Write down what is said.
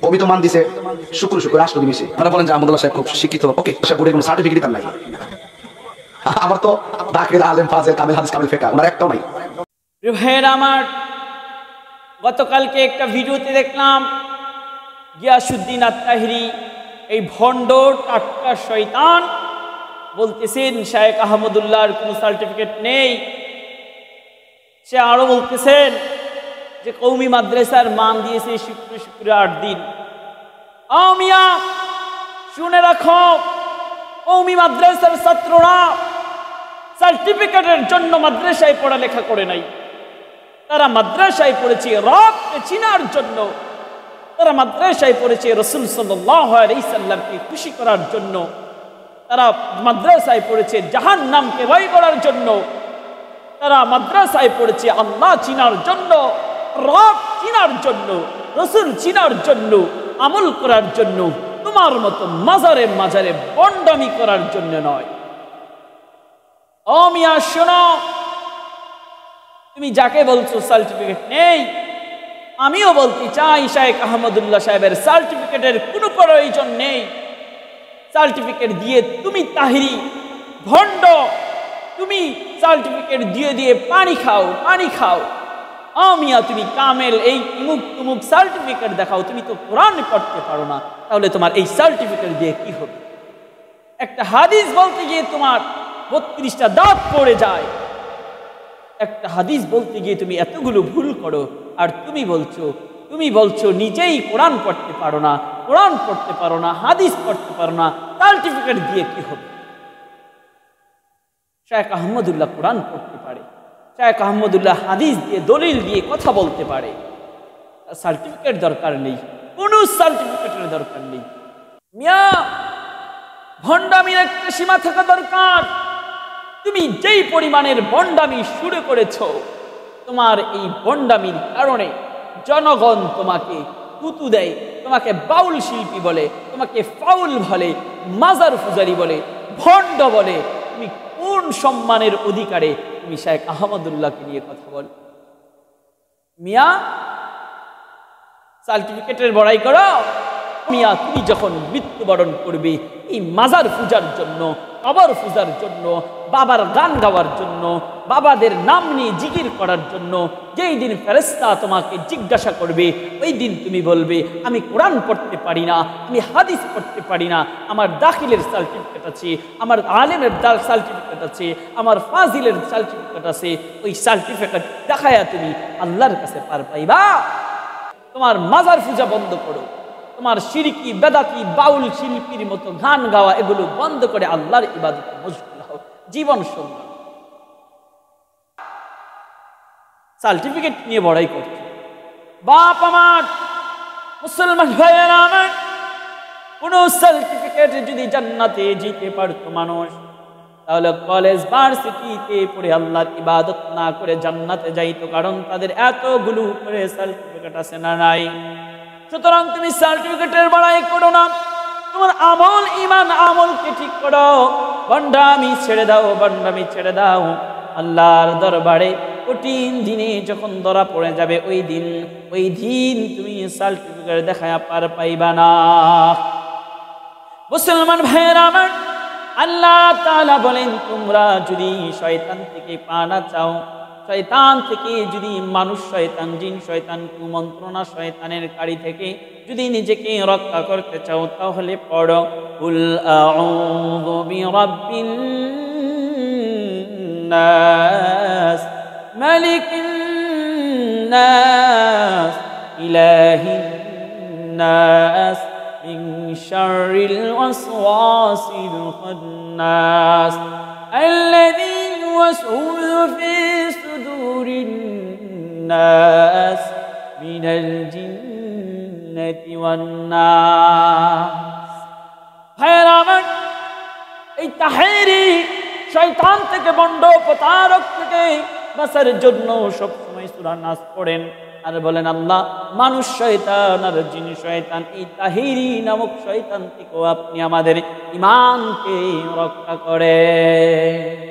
কবি তো মান দিছে শুক্র শুক্র রাষ্ট্র দিছে। আপনারা বলেন যে আহমদুল্লাহ সাহেব খুব শিক্ষিত, ওকে, সে বোর্ডের কোনো সার্টিফিকেট তার নাই। আমার তো দাখিল আলেম ফাজেল কামিল হাদিস কামিল ফিকহ ওনার একটাও নাই। ভাইয়েরা আমার, গতকালকে একটা ভিডিওতে দেখলাম গিয়াসউদ্দিন আত-তাহিরি, এই ভণ্ড টাটকা শয়তান, বলতেছেন শায়েখ আহমদুল্লাহর কোনো সার্টিফিকেট নেই। সে আরো বলতেছেন যে কওমি মাদ্রাসার মান দিয়েছে শুক্র শুক্র 8 দিন। মিয়া শুনে রাখো, কওমি মাদ্রাসার ছাত্ররা সার্টিফিকেটের জন্য মাদ্রাসায় পড়ালেখা করে নাই। তারা মাদ্রাসায় পড়েছে রবকে চিনার জন্য, তারা মাদ্রাসায় পড়েছে রাসূল সাল্লাল্লাহু আলাইহি সাল্লামকে খুশি করার জন্য, তারা মাদ্রাসায় পড়েছে জাহান্নামকে ভয় করার জন্য, তারা মাদ্রাসায় পড়েছে আল্লাহ চিনার জন্য, রব চিনার জন্য, রাসূল চিনার জন্য, আমল করার জন্য, তোমার মতো মাজারে মাজারে বন্ডামি করার জন্য নয়। ও মিয়া শোনো, তুমি যাকে বলছো সার্টিফিকেট নেই, আমিও বলতে চাই শায়েখ আহমদুল্লাহ সাহেবের সার্টিফিকেটের কোনো প্রয়োজন নেই। সার্টিফিকেট দিয়ে তুমি তাহিরি ভণ্ড, তুমি সার্টিফিকেট দিয়ে দিয়ে পানি খাও, পানি খাও। মিয়া তুমি কামেল, এই ইমুক তুমুক সার্টিফিকেট দেখাও, তুমি তো কোরআন পড়তে পারো না, তাহলে তোমার এই সার্টিফিকেট দিয়ে কি হবে? একটা হাদিস বলতে গিয়ে তোমার 32টা দাঁত পড়ে যায়, একটা হাদিস বলতে গিয়ে তুমি এতগুলো ভুল করো, আর তুমি বলছো নিজেই কোরআন পড়তে পারো না, কোরআন পড়তে পারো না, হাদিস পড়তে পারো না, সার্টিফিকেট দিয়ে কি হবে? শায়েখ আহমদুল্লাহ কোরআন পড়তে পারে, শায়েখ আহমদুল্লাহ হাদিস দিয়ে দলিল দিয়ে কথা বলতে পারে, সার্টিফিকেট দরকার নেই, কোনো সার্টিফিকেটের দরকার নেই। মিয়া ভণ্ডামির একটা সীমা থাকা দরকার। তুমি যেই পরিমাণের বন্ডামি শুরু করেছ, তোমার এই বন্ডামির কারণে জনগণ তোমাকে কুতু দেয়, তোমাকে বাউল শিল্পী বলে, তোমাকে ফাউল বলে, মাজার পূজারি বলে, ভণ্ড বলে। তুমি কোন সম্মানের অধিকারে তুমি শায়েখ আহমদুল্লাহকে নিয়ে কথা বল? মিয়া সার্টিফিকেটের বড়াই করো? মিয়া তুমি যখন মৃত্যুবরণ করবে এই মাজার পূজার জন্য, কবর পূজার জন্য, বাবার গান গাওয়ার জন্য, বাবাদের নাম নিয়ে জিকির করার জন্য, যেই দিন ফেরেশতা তোমাকে জিজ্ঞাসা করবে, ওই দিন তুমি বলবে আমি কোরআন পড়তে পারি না, আমি হাদিস পড়তে পারি না, আমার দাখিলের সার্টিফিকেট আছে, আমার আলেমের সার্টিফিকেট আছে, আমার ফাজিলের সার্টিফিকেট আছে। ওই সার্টিফিকেট দেখায়া তুমি আল্লাহর কাছে পার পাইবা। তোমার মাজার পূজা বন্ধ করো, তোমার শিরকি বেদাতি বাউল শিল্পীর মতো গান গাওয়া এগুলো বন্ধ করে আল্লাহর ইবাদতে মশগুল হও, জীবন সুন্দর। সার্টিফিকেট নিয়ে বড়াই করছে। বাপ আমার, মুসলমান ভাইয়েরা আমার, কোন সার্টিফিকেট যদি জান্নাতে যেতে পারতো মানুষ, তাহলে কলেজ ভার্সিটিতে পড়ে আল্লাহর ইবাদত না করে জান্নাতে যাইতো, কারণ তাদের এতগুলো উপরে সার্টিফিকেট আছে না নাই? সুতরাং তুমি সার্টিফিকেটের বড়াই করো না, তোমার আমল ইমান আমলকে ঠিক করো, বন্ডামি ছেড়ে দাও, বন্ডামি ছেড়ে দাও। আল্লাহর দরবারে কঠিন দিনে যখন ধরা পড়ে যাবে, ওই দিন তুমি সার্টিফিকেট দেখায় পার পাইবা না। মুসলমান ভাইয়েরা আমার, আল্লাহ তাআলা বলেন তোমরা যদি শয়তান থেকে পানা চাও, শয়তান থেকে যদি মানুষ শয়তান, জিন শয়তান, কুমন্ত্রণা শয়তানের কারি থেকে যদি নিজেকে রক্ষা করতে চাও, তাহলে পড়ো কুল আউযু বিরাব্বিন নাস মালিকিন নাস ইলাহিন নাস মিন শাররিল ওয়াসওয়াসিল খান্নাস আল্লাযী ইউওয়াসওিসু ফি সুদুরিন নাস মিনাল জিন্নাতি ওয়ান নাস। ভাইয়েরা আমার, এই তাহরি শয়তান থেকে, বন্ড প্রতারক থেকে বাঁচার জন্য সবসময় সূরা নাস পড়েন আর বলেন আল্লাহ, মানুষ শয়তান আর জিন শয়তান, এই তাহিরি নামক শয়তান থেকেও আপনি আমাদের ঈমানকে রক্ষা করেন।